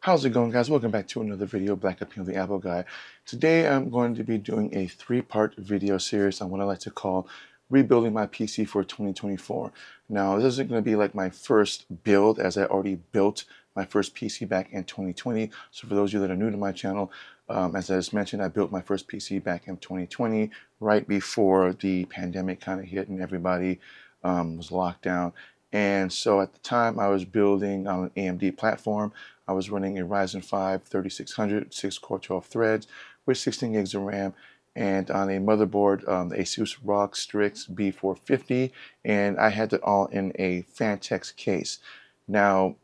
How's it going, guys? Welcome back to another video, Black Appeal the Apple Guy. Today I'm going to be doing a three-part video series on what I like to call rebuilding my PC for 2024. Now, this isn't going to be like my first build, as I already built my first PC back in 2020. So for those of you that are new to my channel, as I just mentioned, I built my first PC back in 2020, right before the pandemic kind of hit and everybody was locked down. And so at the time, I was building on an AMD platform. I was running a Ryzen 5 3600, 6-core 12 threads with 16 gigs of RAM, and on a motherboard, the Asus ROG Strix B450, and I had it all in a Phanteks case. Now,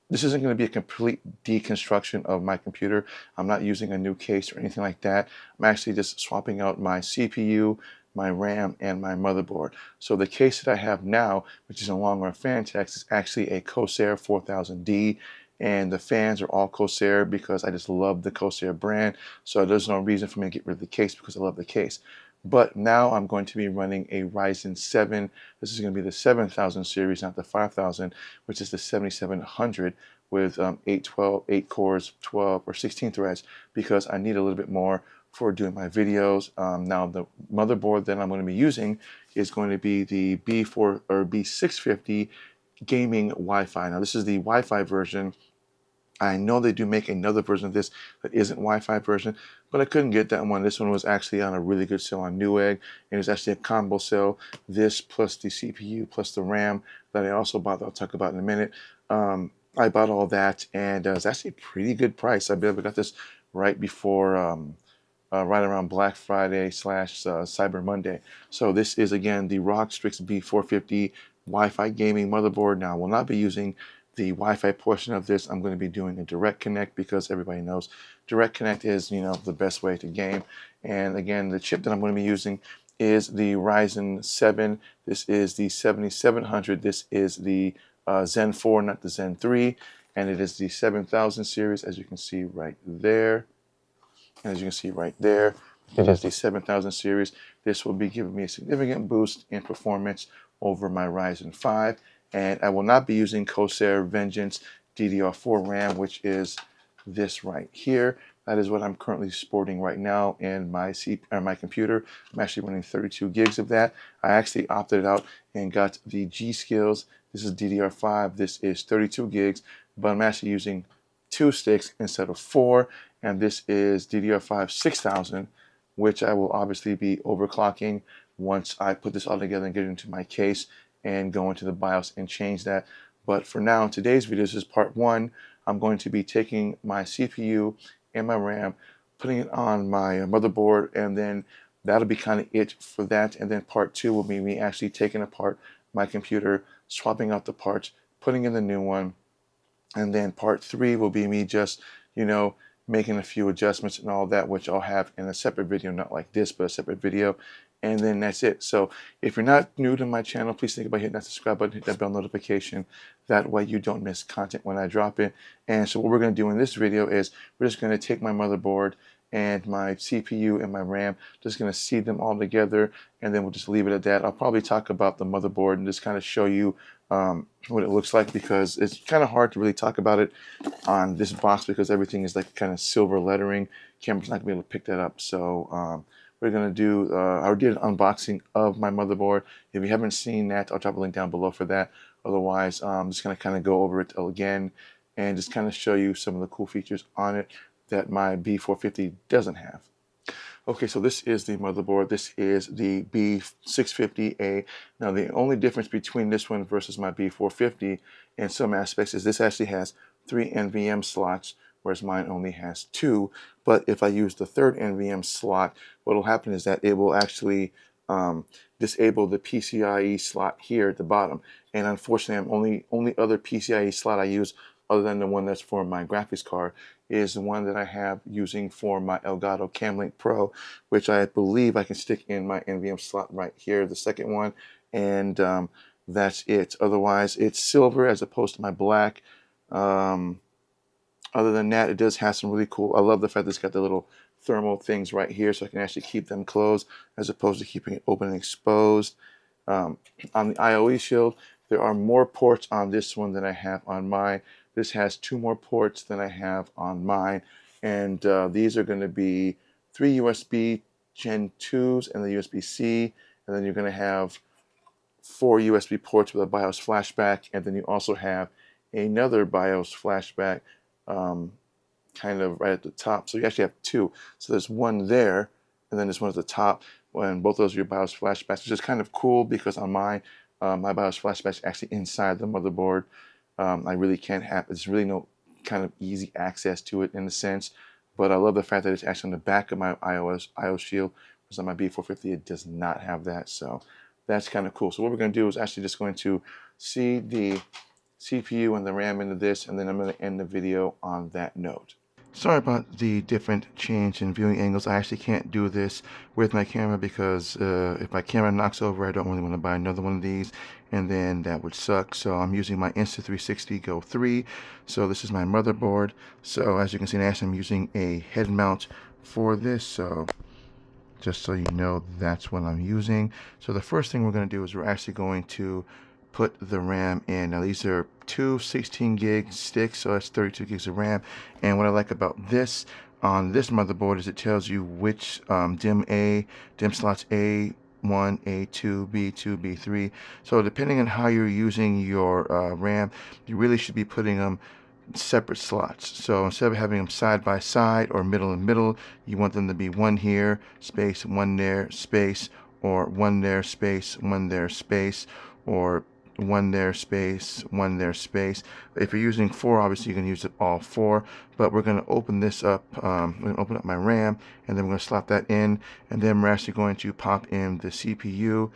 this isn't going to be a complete deconstruction of my computer. I'm not using a new case or anything like that. I'm actually just swapping out my CPU, my RAM, and my motherboard. So the case that I have now, which is no longer a Phanteks, is actually a Corsair 4000D. And the fans are all Corsair because I just love the Corsair brand. So there's no reason for me to get rid of the case because I love the case. But now I'm going to be running a Ryzen 7. This is going to be the 7000 series, not the 5000, which is the 7700 with 8 cores, 12 or 16 threads, because I need a little bit more for doing my videos. Now the motherboard that I'm going to be using is going to be the B4 or B650 gaming Wi-Fi. Now this is the Wi-Fi version. I know they do make another version of this that isn't Wi-Fi version, but I couldn't get that one. This one was actually on a really good sale on Newegg, and it's actually a combo sale. This plus the CPU plus the RAM that I also bought, that I'll talk about in a minute. I bought all that, and it was actually a pretty good price. I believe I got this right before, right around Black Friday / Cyber Monday. So this is, again, the ROG Strix B450 Wi-Fi gaming motherboard. Now, I will not be using the Wi-Fi portion of this. I'm going to be doing a direct connect because everybody knows direct connect is, the best way to game. And again, the chip that I'm going to be using is the Ryzen 7. This is the 7700. This is the Zen 4, not the Zen 3. And it is the 7000 series, as you can see right there. As you can see right there, it is the 7000 series. This will be giving me a significant boost in performance over my Ryzen 5. And I will not be using Corsair Vengeance DDR4 RAM, which is this right here. That is what I'm currently sporting right now in my computer. I'm actually running 32 gigs of that. I actually opted out and got the G.Skills. This is DDR5. This is 32 gigs, but I'm actually using 2 sticks instead of 4. And this is DDR5 6000, which I will obviously be overclocking once I put this all together and get it into my case and go into the BIOS and change that. But for now, in today's video, this is part 1. I'm going to be taking my CPU and my RAM, putting it on my motherboard, and then that'll be kind of it for that. And then part 2 will be me actually taking apart my computer, swapping out the parts, putting in the new one. And then part 3 will be me just, making a few adjustments and all that, which I'll have in a separate video, not like this, but a separate video. And then that's it. So if you're not new to my channel, please think about hitting that subscribe button, hit that bell notification. That way you don't miss content when I drop it. And so what we're going to do in this video is we're just going to take my motherboard and my CPU and my RAM, just going to seed them all together, and then we'll just leave it at that. I'll probably talk about the motherboard and just kind of show you what it looks like, because it's kind of hard to really talk about it on this box because everything is like kind of silver lettering. Camera's not going to be able to pick that up. So we're going to do, I did an unboxing of my motherboard. If you haven't seen that, I'll drop a link down below for that. Otherwise, I'm just going to kind of go over it again and just kind of show you some of the cool features on it that my B450 doesn't have. Okay, so this is the motherboard. This is the B650A. Now, the only difference between this one versus my B450 in some aspects is this actually has 3 NVM slots, whereas mine only has 2. But if I use the 3rd NVM slot, what will happen is that it will actually disable the PCIe slot here at the bottom. And unfortunately, only other PCIe slot I use, other than the one that's for my graphics card, is the one that I have using for my Elgato Camlink Pro, which I believe I can stick in my NVM slot right here, the second one, and that's it. Otherwise, it's silver as opposed to my black. Other than that, it does have some really cool, I love the fact that it's got the little thermal things right here, so I can actually keep them closed as opposed to keeping it open and exposed. On the IOE shield, there are more ports on this one than I have on my This has 2 more ports than I have on mine, and these are going to be 3 USB Gen 2s and the USB-C, and then you're going to have 4 USB ports with a BIOS flashback, and then you also have another BIOS flashback kind of right at the top. So you actually have 2. So there's one there, and then there's one at the top, and both of those are your BIOS flashbacks, which is kind of cool because on mine, my BIOS flashback is actually inside the motherboard. I really can't have, there's really no kind of easy access to it in a sense, but I love the fact that it's actually on the back of my IO shield, because on my B450 it does not have that, so that's kind of cool. So what we're going to do is actually just going to see the CPU and the RAM into this, and then I'm going to end the video on that note. Sorry about the different change in viewing angles. I actually can't do this with my camera because if my camera knocks over, I don't really want to buy another one of these, and then that would suck. So I'm using my Insta360 Go 3. So this is my motherboard. So as you can see, I'm using a head mount for this. So just so you know, that's what I'm using. So the first thing we're going to do is we're actually going to put the RAM in. Now these are 2 16 gig sticks, so that's 32 gigs of RAM. And what I like about this on this motherboard is it tells you which DIMM slots A1, A2, B2, B3. So depending on how you're using your RAM, you really should be putting them separate slots. So instead of having them side by side or middle and middle, you want them to be one here, space, one there, space, or one there, space, one there, space, or one there, space, one there, space. If you're using 4, obviously you can use it all 4, but we're going to open this up. I'm going to open up my RAM, and then we're going to slot that in, and then we're actually going to pop in the CPU.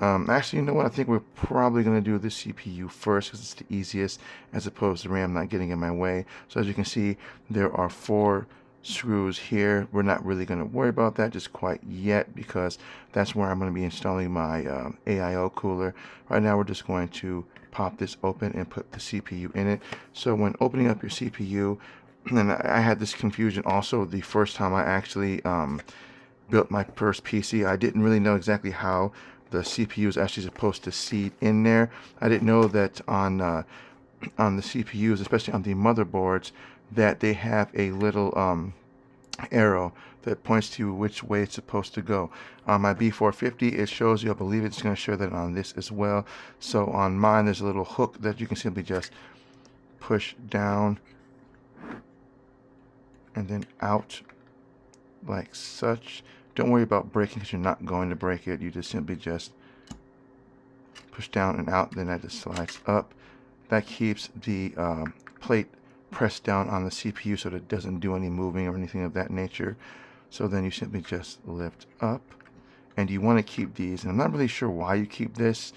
Actually, you know what? I think we're probably going to do the CPU first because it's the easiest, as opposed to RAM not getting in my way. So as you can see, there are 4 screws here. We're not really going to worry about that just quite yet because that's where I'm going to be installing my AIO cooler. Right now we're just going to pop this open and put the CPU in it. So when opening up your CPU, and I had this confusion also the first time I actually built my first PC. I didn't really know exactly how the CPU is actually supposed to seat in there. I didn't know that on the CPUs, especially on the motherboards, that they have a little arrow that points to which way it's supposed to go. On my B450, it shows you, I believe it's going to show that on this as well. So on mine, there's a little hook that you can simply just push down and then out like such. Don't worry about breaking because you're not going to break it. You just simply just push down and out, then that just slides up. That keeps the plate pressed down on the CPU so that it doesn't do any moving or anything of that nature. So then you simply just lift up, and you want to keep these, and I'm not really sure why you keep this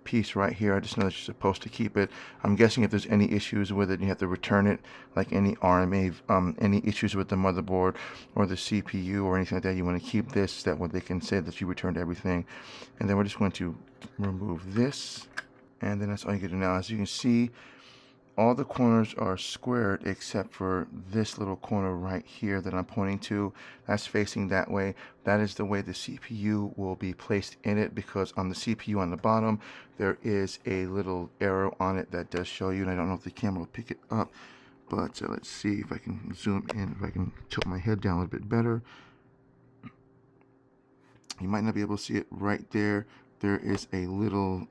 piece right here. I just know that you're supposed to keep it. I'm guessing if there's any issues with it, you have to return it, like any RMA, any issues with the motherboard or the CPU or anything like that, you want to keep this, that way they can say that you returned everything. And then we're just going to remove this, and then that's all you can do now. As you can see, all the corners are squared except for this little corner right here that I'm pointing to. That's facing that way. That is the way the CPU will be placed in it, because on the CPU on the bottom there is a little arrow on it that does show you, and I don't know if the camera will pick it up, but let's see if I can zoom in, if I can tilt my head down a little bit better. You might not be able to see it right there. There is a little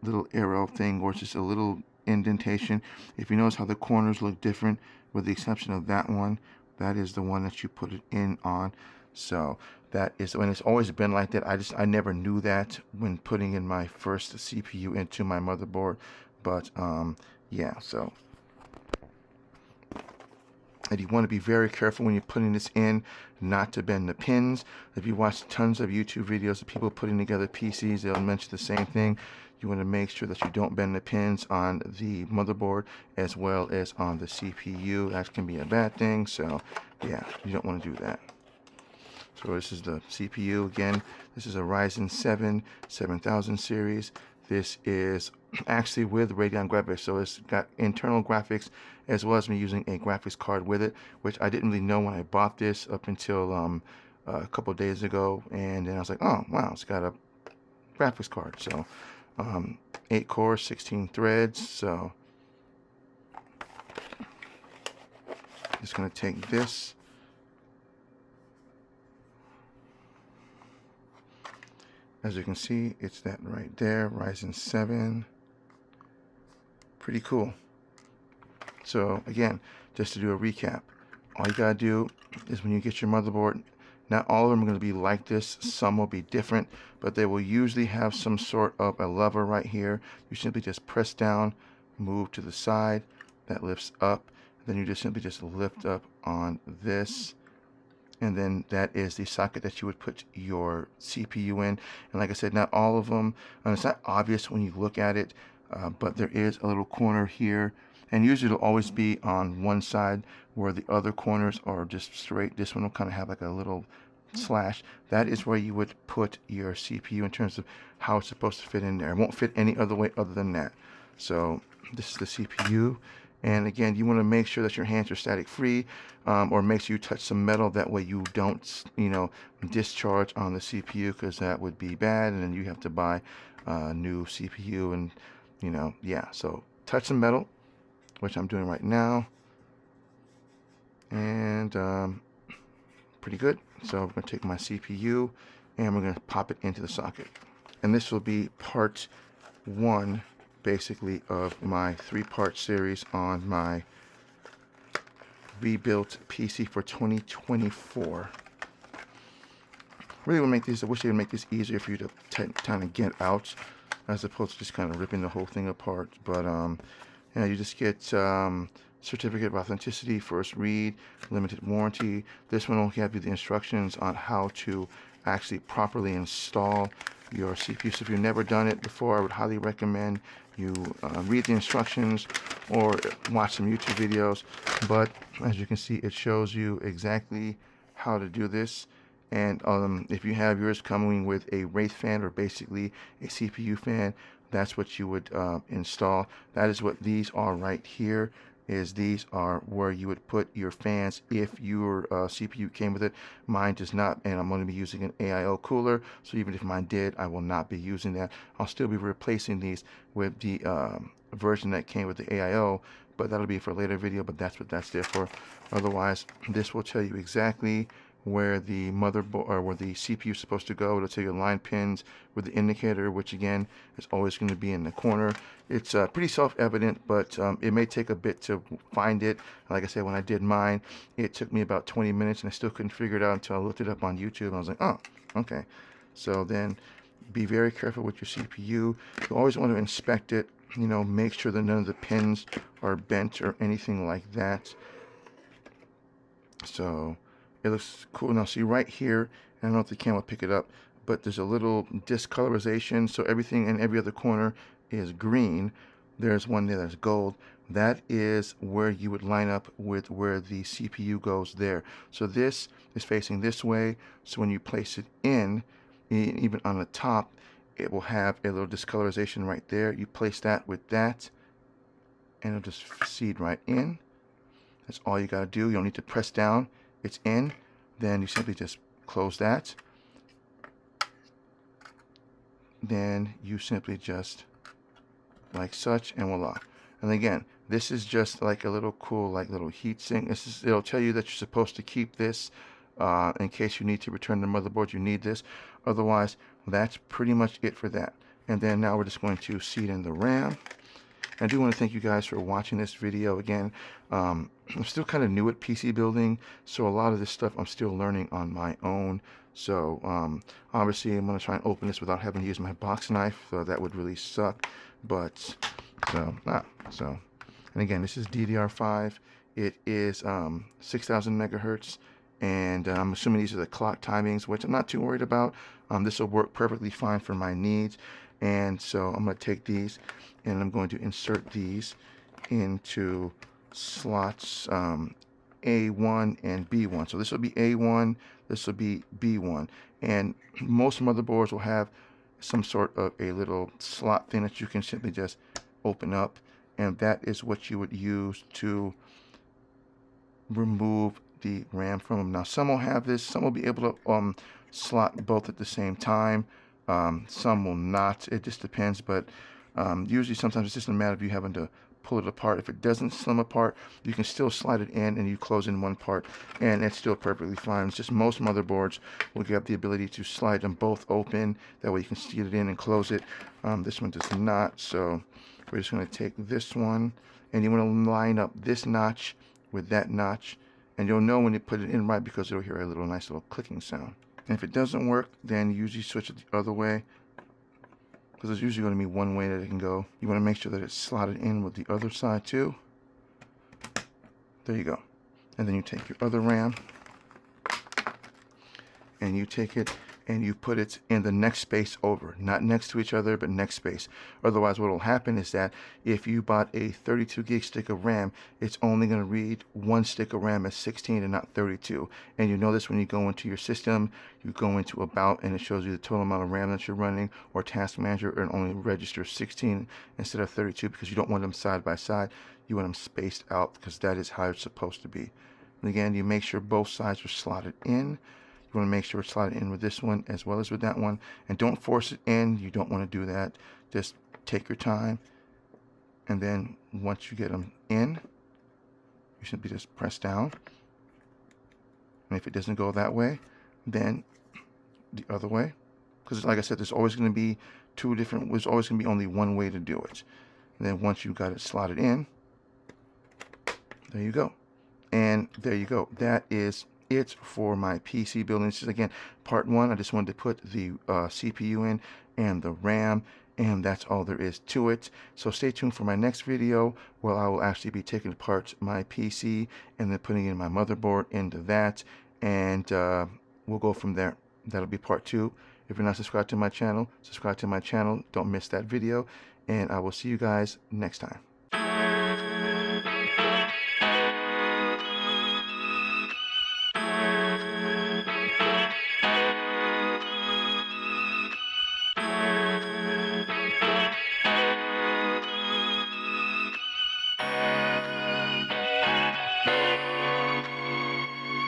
little arrow thing, or it's just a little indentation. If you notice how the corners look different, with the exception of that one, that is the one that you put it in on. So that is, when it's always been like that. I never knew that when putting in my first CPU into my motherboard, but yeah. So, and you want to be very careful when you're putting this in not to bend the pins. If you watch tons of YouTube videos of people putting together PCs, they'll mention the same thing. You want to make sure that you don't bend the pins on the motherboard as well as on the CPU. That can be a bad thing, so yeah, you don't want to do that. So this is the CPU again. This is a Ryzen 7 7000 series. This is actually with Radeon graphics, so it's got internal graphics as well as me using a graphics card with it, which I didn't really know when I bought this up until a couple of days ago, and then I was like, oh wow, it's got a graphics card. So 8 cores, 16 threads, so just going to take this, as you can see, it's that right there, Ryzen 7. Pretty cool. So again, just to do a recap, all you gotta do is when you get your motherboard, not all of them are going to be like this, some will be different, but they will usually have some sort of a lever right here. You simply just press down, move to the side, that lifts up, then you just simply just lift up on this, and then that is the socket that you would put your CPU in. And like I said, not all of them, and it's not obvious when you look at it, but there is a little corner here, and usually it'll always be on one side where the other corners are just straight. This one will kind of have like a little slash. That is where you would put your CPU in terms of how it's supposed to fit in there. It won't fit any other way other than that. So this is the CPU. And again, you want to make sure that your hands are static free, or make sure you touch some metal. That way you don't, discharge on the CPU, because that would be bad, and then you have to buy a new CPU. And yeah, so touch some metal, which I'm doing right now, and pretty good. So I'm going to take my CPU and we're going to pop it into the socket, and this will be part 1 basically of my 3-part series on my rebuilt PC for 2024. Really want to make this, I wish they would make this easier for you to kind of get out, as opposed to just kind of ripping the whole thing apart. But yeah, you just get certificate of authenticity, first read, limited warranty. This one will have you the instructions on how to actually properly install your CPU. So if you've never done it before, I would highly recommend you read the instructions or watch some YouTube videos. But as you can see, it shows you exactly how to do this. And if you have yours coming with a Wraith fan, or basically a CPU fan, that's what you would install. That is what these are right here. These are where you would put your fans if your CPU came with it. Mine does not, and I'm going to be using an AIO cooler, so even if mine did, I will not be using that. I'll still be replacing these with the version that came with the AIO, but that'll be for a later video. But that's what that's there for. Otherwise, this will tell you exactly where the motherboard, or where the CPU is supposed to go. It'll tell you line pins with the indicator, which again is always going to be in the corner. It's pretty self-evident, but it may take a bit to find it. Like I said, when I did mine, it took me about 20 minutes, and I still couldn't figure it out until I looked it up on YouTube. I was like, oh, okay. So then be very careful with your CPU. You always want to inspect it, make sure that none of the pins are bent or anything like that. So it looks cool. Now see right here, I don't know if the camera will pick it up, but there's a little discolorization, so everything in every other corner is green. There's one there that's gold. That is where you would line up with where the CPU goes there. So this is facing this way, so when you place it in, even on the top, it will have a little discolorization right there. You place that with that, and it'll just seed right in. That's all you gotta do. You don't need to press down. It's in. Then you simply just close that. Then you simply just like such, and voila. And again, this is just like a little cool, like little heat sink. It'll tell you that you're supposed to keep this in case you need to return the motherboard. You need this. Otherwise, that's pretty much it for that. And then now we're just going to seed in the RAM. I do want to thank you guys for watching this video. Again, I'm still kind of new at PC building, so a lot of this stuff I'm still learning on my own. So obviously I'm going to try and open this without having to use my box knife, so that would really suck. But and again, this is DDR5. It is 6,000 megahertz, and I'm assuming these are the clock timings, which I'm not too worried about. This will work perfectly fine for my needs. And so I'm going to take these and I'm going to insert these into slots A1 and B1. So this will be A1, this will be B1. And most motherboards will have some sort of a little slot thing that you can simply just open up, and that is what you would use to remove the RAM from them. Now some will have this, some will be able to slot both at the same time. Some will not. It just depends, but usually sometimes it's just a matter of you having to pull it apart. If it doesn't slim apart, you can still slide it in and you close in one part, and it's still perfectly fine. It's just most motherboards will give the ability to slide them both open. That way you can seat it in and close it. This one does not, so we're just going to take this one, and you want to line up this notch with that notch, and you'll know when you put it in right because you'll hear a nice little clicking sound. And if it doesn't work, then you usually switch it the other way, because there's usually going to be one way that it can go. You want to make sure that it's slotted in with the other side too. There you go. And then you take your other RAM, and you take it and you put it in the next space over, not next to each other, but next space. Otherwise, what will happen is that if you bought a 32 gig stick of RAM, it's only going to read one stick of RAM as 16 and not 32. And you know this when you go into your system, you go into About, and it shows you the total amount of RAM that you're running, or Task Manager, and only registers 16 instead of 32, because you don't want them side by side. You want them spaced out, because that is how it's supposed to be. And again, you make sure both sides are slotted in. You want to make sure it's slotted in with this one as well as with that one, and don't force it in. You don't want to do that. Just take your time, and then once you get them in, you simply just press down. And if it doesn't go that way, then the other way, because like I said, there's always going to be there's always going to be only one way to do it. And then once you got it slotted in, there you go. And there you go. That is it for my PC building. This is, again, part one. I just wanted to put the CPU in and the RAM, and that's all there is to it. So stay tuned for my next video, where I will actually be taking apart my PC and then putting in my motherboard into that, and we'll go from there. That'll be part two. If you're not subscribed to my channel, subscribe to my channel. Don't miss that video, and I will see you guys next time.